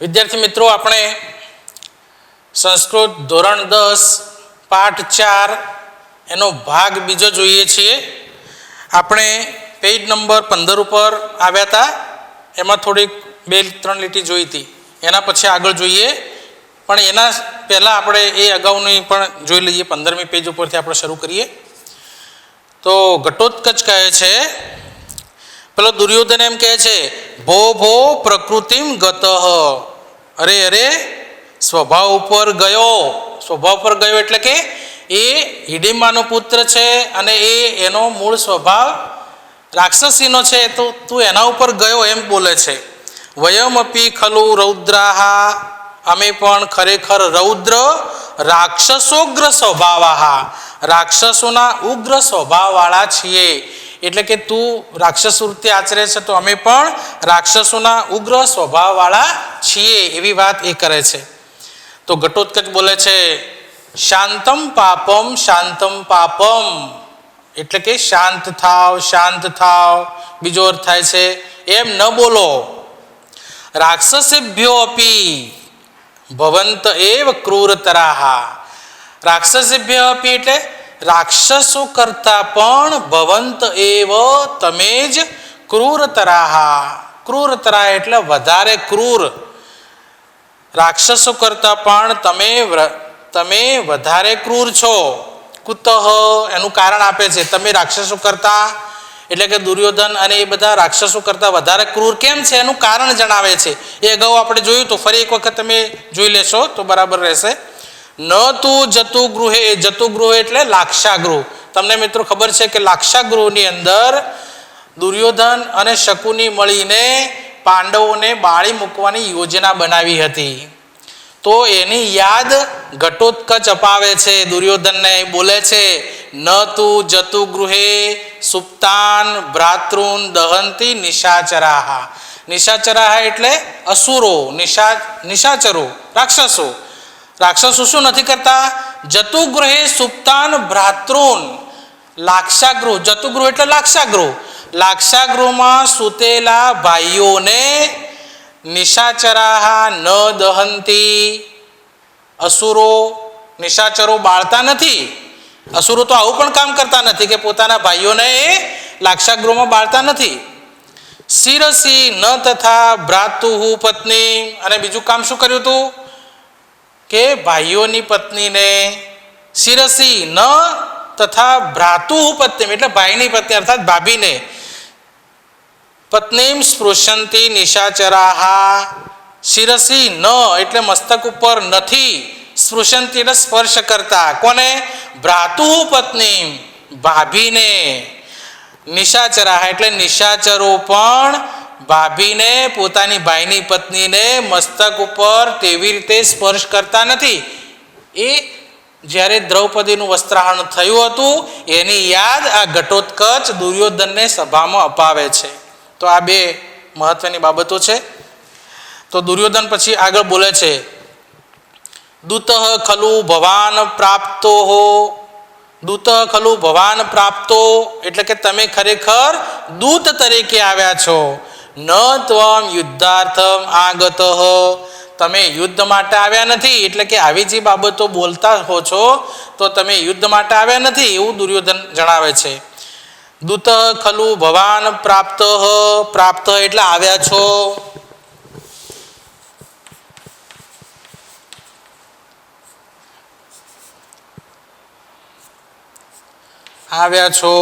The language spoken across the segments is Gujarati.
વિદ્યાર્થી મિત્રો, આપણે સંસ્કૃત ધોરણ 10 પાઠ 4 એનો ભાગ બીજો જોઈએ છીએ. આપણે પેજ નંબર 15 ઉપર આવ્યા હતા. એમાં થોડીક 2-3 લીટી જોઈ હતી. એના પછી આગળ જોઈએ, પણ એના પહેલાં આપણે એ અગાઉની પણ જોઈ લઈએ. 15મી પેજ ઉપરથી આપણે શરૂ કરીએ. તો ઘટોત્કચ કહે છે, પેલો દુર્યોધન એમ કહે છે, ભો ભો પ્રકૃતિમ ગતઃ, અરે અરે સ્વભાવ ઉપર ગયો. સ્વભાવ પર ગયો એટલે કે એ હિડિંબાનો પુત્ર છે અને એનો મૂળ સ્વભાવ રાક્ષસીનો છે, તો તું એના ઉપર ગયો એમ બોલે છે. વયમપી ખલુ રૌદ્રાહા, અમે પણ ખરેખર રૌદ્ર રાક્ષસોગ્ર સ્વભાવાહા, રાક્ષસોના ઉગ્ર સ્વભાવવાળા છીએ. એટલે કે તું રાક્ષસ વૃત્તિ આચરે છે તો અમે પણ રાક્ષસોના ઉગ્ર સ્વભાવવાળા છીએ, એવી વાત એ કરે છે. તો ઘટોત્કચ બોલે છે, શાંતમ પાપમ શાંતમ પાપમ, એટલે કે શાંત થાવ શાંત થાવ. બીજો અર્થ થાય છે એમ ન બોલો. રાક્ષસેભ્યો અપી ભવંત એવ ક્રૂરતરાહા, રાક્ષસેભ્ય અપી એટલે રાક્ષસો કરતા પણ ભવંત એવ તમે જ ક્રૂરતરાહા. ક્રૂરતરા એટલે વધારે ક્રૂર. રાક્ષસો કરતા પણ તમે વધારે ક્રૂર છો. કુતઃ એનું કારણ આપે છે. તમે રાક્ષસો કરતા એટલે કે દુર્યોધન અને એ બધા રાક્ષસો કરતા વધારે ક્રૂર કેમ છે એનું કારણ જણાવે છે. એ અગાઉ આપણે જોયું તો ફરી એક વખત તમે જોઈ લેશો તો બરાબર રહેશે. ન તું જતુગૃહે, જતુગૃહ એટલે લાક્ષાગૃહ. તમને મિત્રો ખબર છે કે લાક્ષાગૃહની અંદર દુર્યોધન અને શકુની મળીને પાંડવોને બાળી મૂકવાની યોજના બનાવી હતી. તો એની યાદ ઘટોત્કચ અપાવે છે દુર્યોધનને. બોલે છે, ન તું જતુગૃહે સુપ્તાન ભ્રાતૃન દહંતી નિશાચરાહા. નિશાચરાહા એટલે અસુરો, નિશાચરો રાક્ષસો. રાક્ષસો શું નથી કરતા? જતુગૃહે સુપ્તાન ભ્રાતૃન, લાક્ષાગૃહ. જતુગૃહ એટલે લાક્ષાગૃહ. લાક્ષાગૃહમાં સૂતેલા ભાઈઓને નિશાચરાહા ન દહંતી, અસુરો નિશાચરો બાળતા નથી. અસુરો તો આવું પણ કામ કરતા નથી કે પોતાના ભાઈઓને એ લાક્ષાગૃહમાં બાળતા નથી. શિરસી ન તથા ભ્રાતુહુ પત્ની, અને બીજું કામ શું કર્યું હતું કે ભાઈઓની પત્નીને શિરસી ન તથા ભ્રાતુહુ પત્ની એટલે ભાઈની પત્ની અર્થાત ભાભીને પત્નીમ સ્પૃશંતી નિશાચરાહા. શિરસી ન એટલે મસ્તક ઉપર નથી, સ્પૃશંતી એટલે સ્પર્શ કરતા. કોને? ભ્રાતુહુ પત્નીમ ભાભીને. નિશાચરાહા એટલે નિશાચરો પણ ભાભીને, પોતાની ભાઈની પત્નીને મસ્તક ઉપર તેવી રીતે સ્પર્શ કરતા નથી. એ જ્યારે દ્રૌપદીનું વસ્ત્રાહરણ થયું હતું એની યાદ આ ઘટોત્કચ દુર્યોધનને સભામાં અપાવે છે. તો આ બે મહત્વની બાબતો છે. તો દુર્યોધન પછી આગળ બોલે છે, દૂતઃ ખલુ ભવાન પ્રાપ્તો હો. દૂત ખલુ ભવાન પ્રાપ્તો એટલે કે તમે ખરેખર દૂત તરીકે આવ્યા છો. ન ત્વમ યુદ્ધાર્થમ આગતઃ, તમે યુદ્ધ માટે આવ્યા નથી. એટલે કે આવી જે બાબતો બોલતા હો છો તો તમે યુદ્ધ માટે આવ્યા નથી, એવું દુર્યોધન જણાવે છે. દૂત ખલુ ભવાન પ્રાપ્ત, પ્રાપ્ત એટલે આવ્યા છો. આવ્યા છો.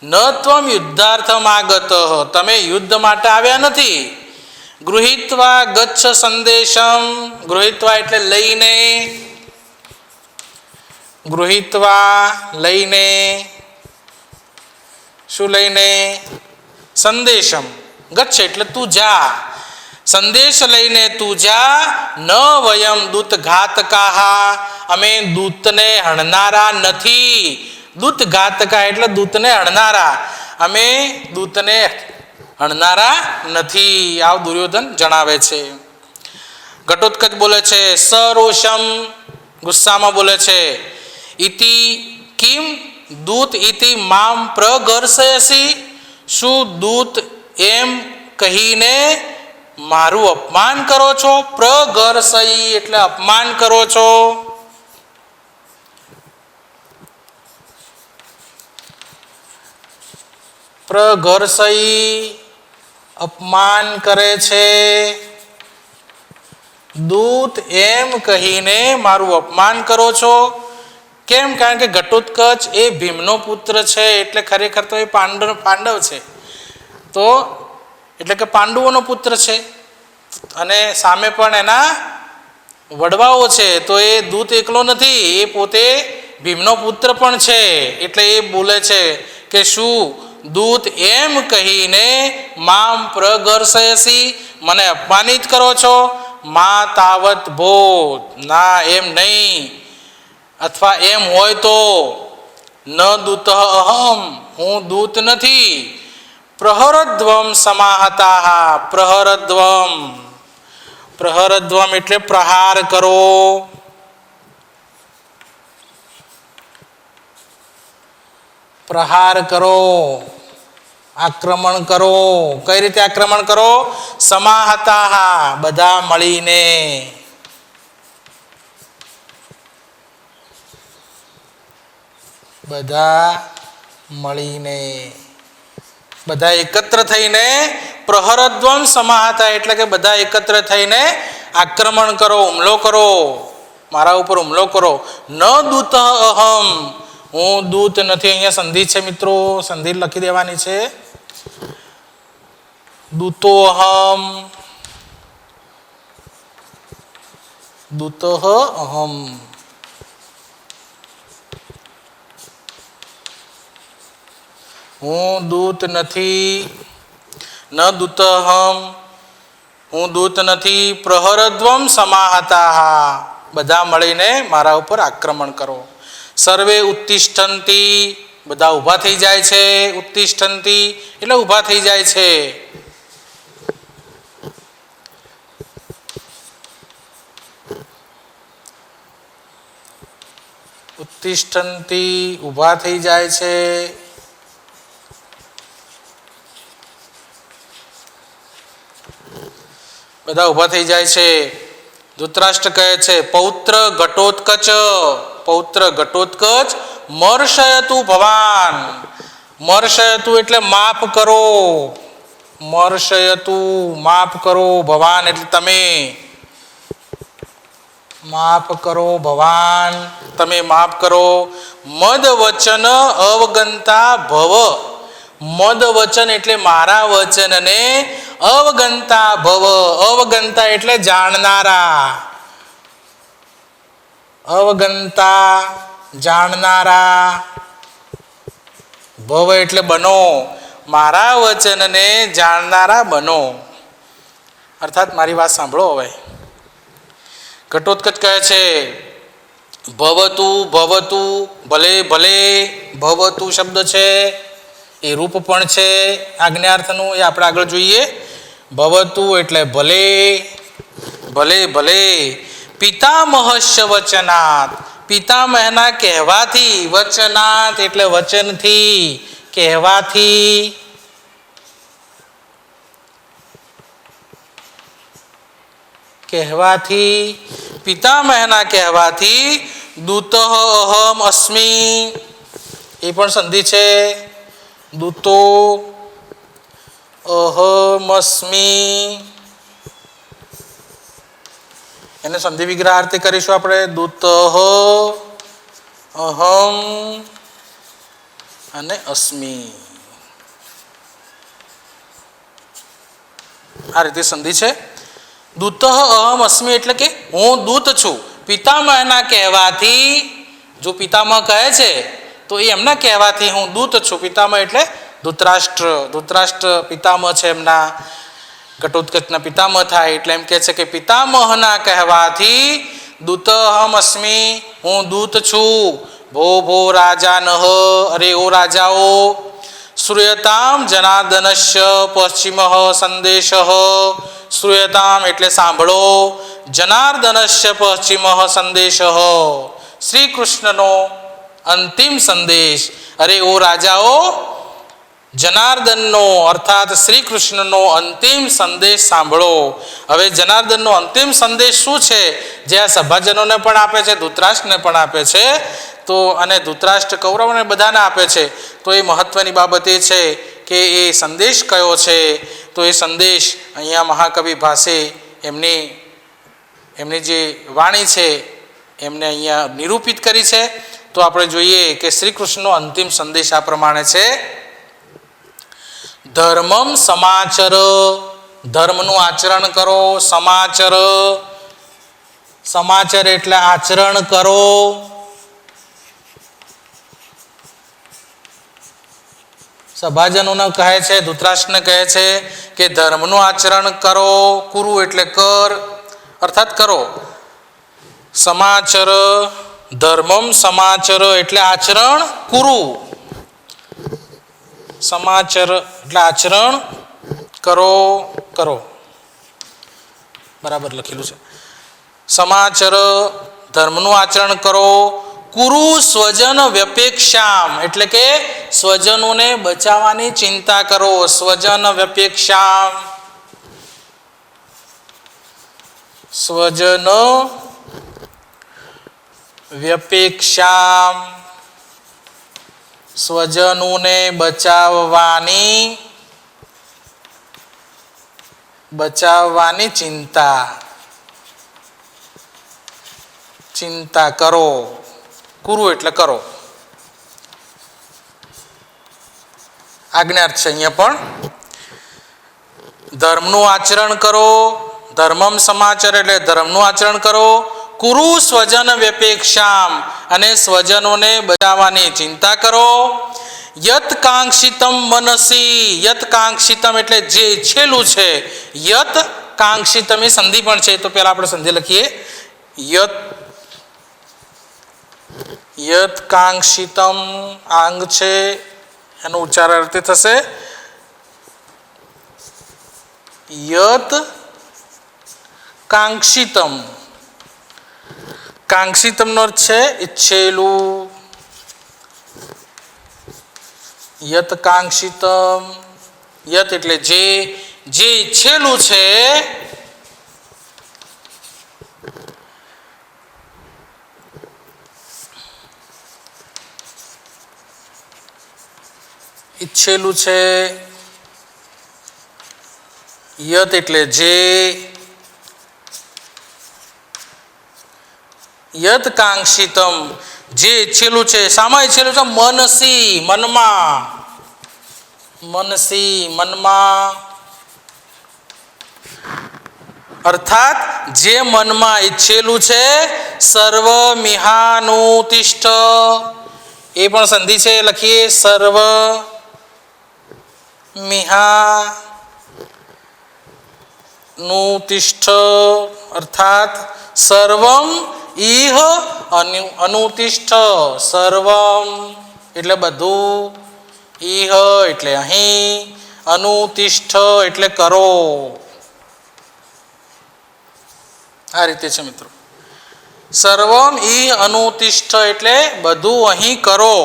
ન ત્વમ યુદ્ધાર્થમ આગત, તમે યુદ્ધ માટે આવ્યા નથી. ગૃહીત્વા ગચ્છ સંદેશમ, ગૃહીત્વા એટલે લઈને, ગૃહીત્વા લઈને, શું લઈને? સંદેશમ. ગચ્છ એટલે તું જા, સંદેશ લઈને તું જા. ન વયમ દૂત ઘાતકાહા, અમે દૂતને હણનારા નથી. દૂત ઘાતકા એટલે દૂતને હણનારા, અમે દૂતને હણનારા નથી, આવું દુર્યોધન જણાવે છે. ઘટોત્કચ બોલે છે, સરોષમ ગુસ્સામાં બોલે છે, ઇતિ કિમ દૂત ઇતિ મામ પ્રગર્ષયસી, શું દૂત એમ કહીને મારું અપમાન કરો છો. પ્રગર્ષઈ એટલે અપમાન કરો છો. પ્રગર્ષઈ અપમાન કરે છે. દૂત એમ કહીને મારું અપમાન કરો છો. કેમ? કારણ કે ઘટોત્કચ એ ભીમનો પુત્ર છે, એટલે ખરેખર તો એ પાંડવ છે, તો એટલે કે પાંડવોનો પુત્ર છે, અને સામે પણ એના વડવાઓ છે, તો એ દૂત એકલો નથી, એ પોતે ભીમનો પુત્ર પણ છે. એટલે એ બોલે છે કે શું દૂત એમ કહીને મામ પ્રગર્ષયસી, મને અપમાનિત કરો છો. મા તાવત ભૂત, ના એમ નહીં, અથવા એમ હોય તો ન દૂત અહમ, હું દૂત નથી. પ્રહરદ્વમ સમાહતા. પ્રહરદ્વમ, પ્રહરદ્વમ એટલે પ્રહાર કરો. પ્રહાર કરો, આક્રમણ કરો. કઈ રીતે આક્રમણ કરો? સમાહતા, બધા મળીને. બધા મળીને, બધા એકત્ર થઈને. પ્રહરદ્વમ સમાહતા એટલે કે બધા એકત્ર થઈને આક્રમણ કરો, હુમલો કરો, મારા ઉપર હુમલો કરો. ન દૂત અહમ, હું દૂત નથી. અહીંયા સંધિ છે મિત્રો, સંધિ લખી દેવાની છે. દૂતો અહમ, દૂત અહમ. હું દૂત નથી. ન દૂતહમ, હું દૂત નથી. પ્રહરદ્વમ સમાહતા, બધા મળીને મારા ઉપર આક્રમણ કરો. સર્વે ઉત્તિષ્ઠન્તિ, બધા ઊભા થઈ જાય છે. ઉત્તિષ્ઠન્તિ એટલે ઊભા થઈ જાય છે. ઉત્તિષ્ઠન્તિ ઊભા થઈ જાય છે. બધા ઊભા થઈ જાય છે. ધૃતરાષ્ટ્ર કહે છે પૌત્ર ઘટોત્કચ, પૌત્ર ઘટોત્કચ મર્ષયતુ ભવાન. મર્ષયતુ એટલે માફ કરો. મર્ષયતુ માફ કરો. ભવાન એટલે તમે. માફ કરો ભવાન, તમે માફ કરો. મદ વચન અવગંતા ભવ. મદ વચન એટલે મારા વચનને અવગંતા ભવ. અવગંતા એટલે જાણનારા. અવગંતા જાણનારા. ભવ એટલે બનો. મારા વચનને જાણનારા બનો. અર્થાત મારી વાત સાંભળો હવે. ઘટોત્કચ કહે છે ભવતુ ભવતુ, ભલે ભલે. ભવતુ શબ્દ છે એ રૂપ પણ છે આજ્ઞાર્થનું, એ આપણે આગળ જોઈએ. ભવતુ એટલે ભલે ભલે ભલે. પિતામહસ્ય વચનાત, પિતામહના કહેવાથી. વચનાત એટલે વચનથી, કહેવાથી. કહેવાથી, પિતામહના કહેવાથી. દૂત અહમ અસ્મિ, એ પણ સંધિ છે. દૂતો અહમસ્મિ, એને સંધિ વિગ્રહાર્થી કરીશું આપણે. દૂત અહમ અને અસ્મિ, આ રીતે સંધિ છે. દૂત અહમ અસ્મિ એટલે કે હું દૂત છું. પિતામહના કહેવાથી, જો પિતામહ કહે છે તો એ એમના કહેવાથી હું દૂત છું. પિતામહ એટલે ધૃતરાષ્ટ્ર. ધૃતરાષ્ટ્ર પિતામહ છે એમના. ઘટોત્કચના પિતામહ થાય એટલે એમ કહે છે કે પિતામહના કહેવાથી દૂતહમ અસ્મિ, હું દૂત છું. ભો ભો રાજાનઃ, અરે ઓ રાજાઓ. શ્રૂયતામ જનાર્દનસ્ય પશ્ચિમ સંદેશ. શ્રૂયતામ એટલે સાંભળો. જનાર્દનસ્ય પશ્ચિમ સંદેશ, શ્રી કૃષ્ણનો અંતિમ સંદેશ. અરે ઓ રાજાઓ, જનાર્દનનો અર્થાત શ્રી કૃષ્ણનો અંતિમ સંદેશ સાંભળો. હવે જનાર્દનનો અંતિમ સંદેશ શું છે, જે આ સભાજનોને પણ આપે છે, ધૃતરાષ્ટ્રને પણ આપે છે, તો અને ધૃતરાષ્ટ્ર કૌરવોને બધાને આપે છે. તો એ મહત્વની બાબત એ છે કે એ સંદેશ કયો છે. તો એ સંદેશ અહીંયા મહાકવિ ભાસે એમની જે વાણી છે એમને અહીંયા નિરૂપિત કરી છે. તો આપણે જોઈએ કે શ્રી કૃષ્ણનો અંતિમ સંદેશ આ પ્રમાણે છે. ધર્મમ સમાચર, ધર્મનું આચરણ કરો. સમાચર, સમાચર એટલે આચરણ કરો. સભાજનોને કહે છે, ધૃતરાષ્ટ્રને કહે છે કે ધર્મનું આચરણ કરો. કુરુ એટલે કર, અર્થાત કરો. સમાચર, ધર્મમ સમાચર એટલે આચરણ કુરુ. સમાચર એટલે આચરણ કરો. બરાબર લખેલું છે. સમાચર, ધર્મનું આચરણ કરો. કુરુ સ્વજન વ્યપેક્ષામ એટલે કે સ્વજનોને બચાવવાની ચિંતા કરો. સ્વજન વ્યપેક્ષામ, સ્વજન વ્યપેક્ષામ, સ્વજનોને બચાવવાની ચિંતા કરો. કુરુ એટલે કરો. આજ્ઞાર્થ છે અહીંયા પણ. ધર્મનું આચરણ કરો. ધર્મમ સમાચર એટલે ધર્મનું આચરણ કરો. કુરુ સ્વજન વ્યપેક્ષામ અને સ્વજનોને બચાવવાની ચિંતા કરો. યત કાંક્ષિતમ મનસી, યત કાંક્ષિતમ એટલે જે ઈચ્છેલું છે. યત કાંક્ષિતમ એ સંધિ પણ છે, તો પહેલા આપણે સંધિ લખીએ. યત કાંક્ષિતમ આંગ છે, એનો ઉચ્ચાર અર્થે થશે યત કાંક્ષિતમ. કાંક્ષિતમનો અર્થ છે ઈચ્છેલું. યત કાંક્ષિતમ, યત એટલે જે ઈચ્છેલું છે. ઈચ્છેલું છે. યત એટલે જે. યત કાંક્ષિતમ જે ઈચ્છેલું છે. શામાં ઈચ્છેલું છે? મનસી, મનમાં. મનસી, મનમાં. અર્થાત જે મનમાં ઈચ્છેલું છે. સર્વ મિહાનુતિષ્ઠ એ પણ સંધિ છે, લખીએ. સર્વ મિહાનુતિષ્ઠ અર્થાત સર્વમ ઇહ અનુતિષ્ઠ. સર્વમ એટલે બધું. ઇહ એટલે અહીં. અનુતિષ્ઠ એટલે કરો. આ રીતે છે મિત્રો. સર્વમ ઇહ અનુતિષ્ઠ એટલે બધું અહીં કરો.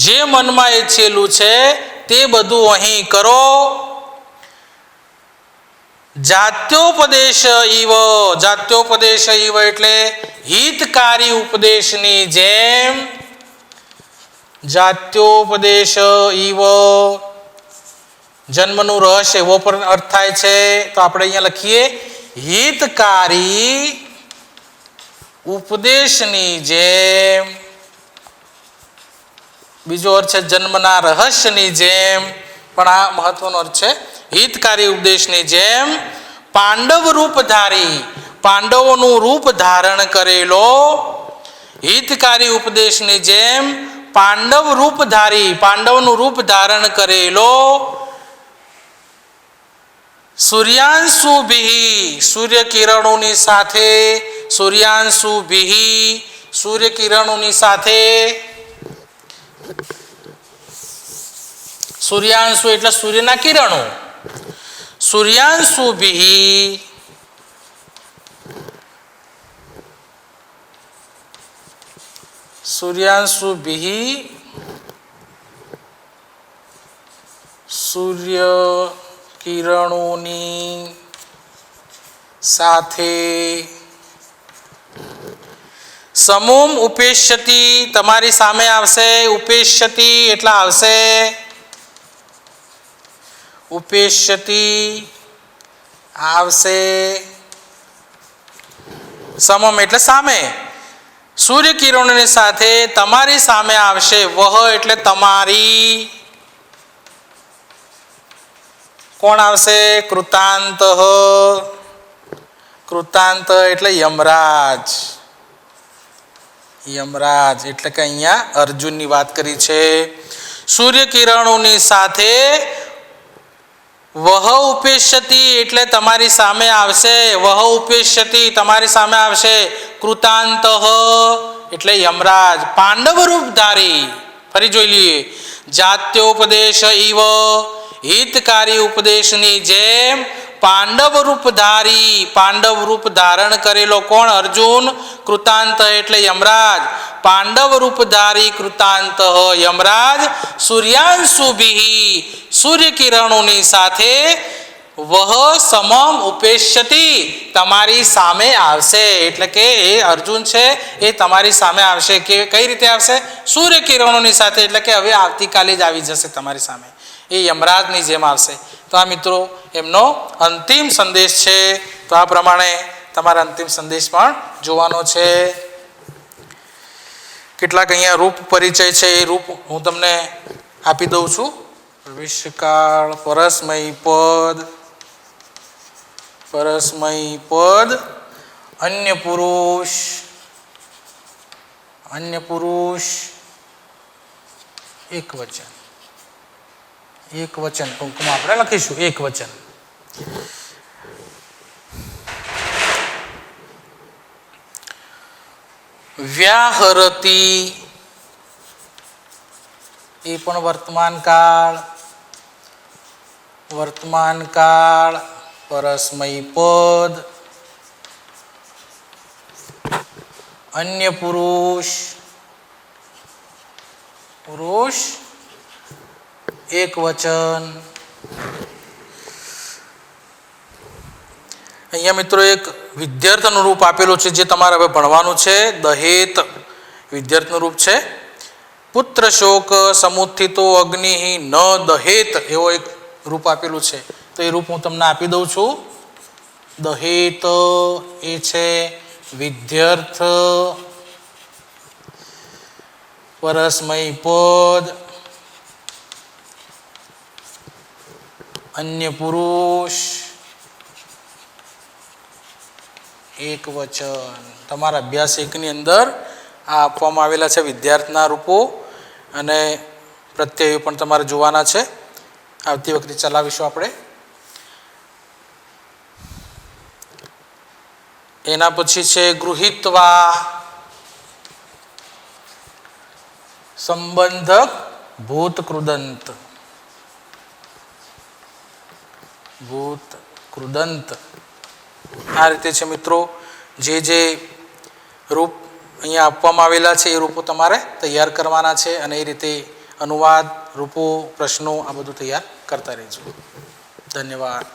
જે મનમાં ઈચ્છેલું છે તે બધું અહીં કરો. જાત્યોપદેશ ઇવ, જાત્યોપદેશ ઇવ એટલે હિતકારી ઉપદેશની જેમ. જાત્યોપદેશ ઇવ જન્મનું રહસ્ય એવો પણ અર્થ થાય છે, તો આપણે અહીંયા લખીએ હિતકારી ઉપદેશની જેમ. બીજો અર્થ છે જન્મના રહસ્યની જેમ, પણ આ મહત્વનો અર્થ છે. હિતકારી ઉપદેશની જેમ પાંડવ રૂપધારી, પાંડવોનું રૂપ ધારણ કરેલો. હિતકારી ઉપદેશની જેમ પાંડવ રૂપધારી, પાંડવનું રૂપ ધારણ કરેલો. સૂર્યાંશુભિ સૂર્ય કિરણોની સાથે. સૂર્યાંશુભિ સૂર્ય કિરણોની સાથે. સૂર્યાંશુ એટલે સૂર્યના કિરણો. સૂર્યાંશુભિ સૂર્યાંશુભિ સૂર્ય કિરણોની સાથે સમૂમ ઉપેશ્યતિ તમારી સામે આવશે. ઉપેશ્યતિ એટલે આવશે ઉપેશ્યતિ આવશે. સમમ એટલે સામે. સૂર્ય કિરણોની સાથે તમારી સામે આવશે. વહ એટલે તમારી. કોણ આવશે? કૃતાંત. કૃતાંત એટલે યમરાજ. યમરાજ એટલે કે અહીંયા અર્જુનની વાત કરી છે. સૂર્ય કિરણોની સાથે વહ ઉપેશ્યતિ એટલે તમારી સામે આવશે. વહ ઉપેશ્યતિ તમારી સામે આવશે. કૃતાંત એટલે યમરાજ. પાંડવ રૂપધારી. ફરી જોઈ લઈએ. જાત્યોપદેશ ઇવ હિતકારી ઉપદેશની જેમ પાંડવ રૂપધારી. પાંડવ રૂપ ધારણ કરેલો કોણ? અર્જુન. કૃતાંત એટલે યમરાજ. પાંડવ રૂપધારી કૃતાંત યમરાજ સૂર્યાંશુભિ સૂર્ય કિરણોની સાથે વહ સમમ ઉપેશ્યતિ તમારી સામે આવશે. એટલે કે એ અર્જુન છે એ તમારી સામે આવશે. કે કઈ રીતે આવશે? સૂર્ય કિરણોની સાથે. એટલે કે હવે આવતીકાલે જ આવી જશે તમારી સામે. એ યમરાજની જેમ આવશે. તો આ મિત્રો એમનો અંતિમ સંદેશ છે. તો આ પ્રમાણે તમારા અંતિમ સંદેશ પણ જોવાનો છે. કેટલાક અહીંયા રૂપ પરિચય છે. એ રૂપ હું તમને આપી દઉં છું. વિશ્વકાળ, પરસ્મય પદ, પરસ્મય પદ, અન્ય પુરુષ, અન્ય પુરુષ, એક વચન. એક વચન ટૂંકમાં આપણે લખીશું. એક વચન. વ્યાહરતી એ પણ વર્તમાન કાળ. વર્તમાન કાળ પરસ્મય પદ. અન્ય પુરુષ, પુરુષ એક વચન. અહીંયા મિત્રો એક વિદ્યાર્થીનું રૂપ આપેલું છે જે તમારે હવે ભણવાનું છે. દહેત વિદ્યાર્થીનું રૂપ છે. પુત્ર શોક સમુત્થિતો અગ્નિ ન દહેત એવો એક રૂપ આપેલું છે. તો એ રૂપ હું તમને આપી દઉં છું. દહેત એ છે વિદ્યાર્થ. પરસ્મય પદ અન્ય પુરુષ એક વચન. તમારા અભ્યાસ એકની અંદર આ આપવામાં આવેલા છે વિદ્યાર્થના રૂપો અને પ્રત્યયો પણ તમારે જોવાના છે. આવતી વખતે ચલાવીશું આપણે. એના પછી છે ગૃહીત્વા સંબંધક ભૂત કૃદંત. ભૂત કૃદંત આ રીતે છે મિત્રો. જે જે રૂપ અહીંયા આપવામાં આવેલા છે એ રૂપો તમારે તૈયાર કરવાના છે અને એ રીતે અનુવાદ, રૂપો, પ્રશ્નો આ બધું તૈયાર કરતા રહેજો. ધન્યવાદ.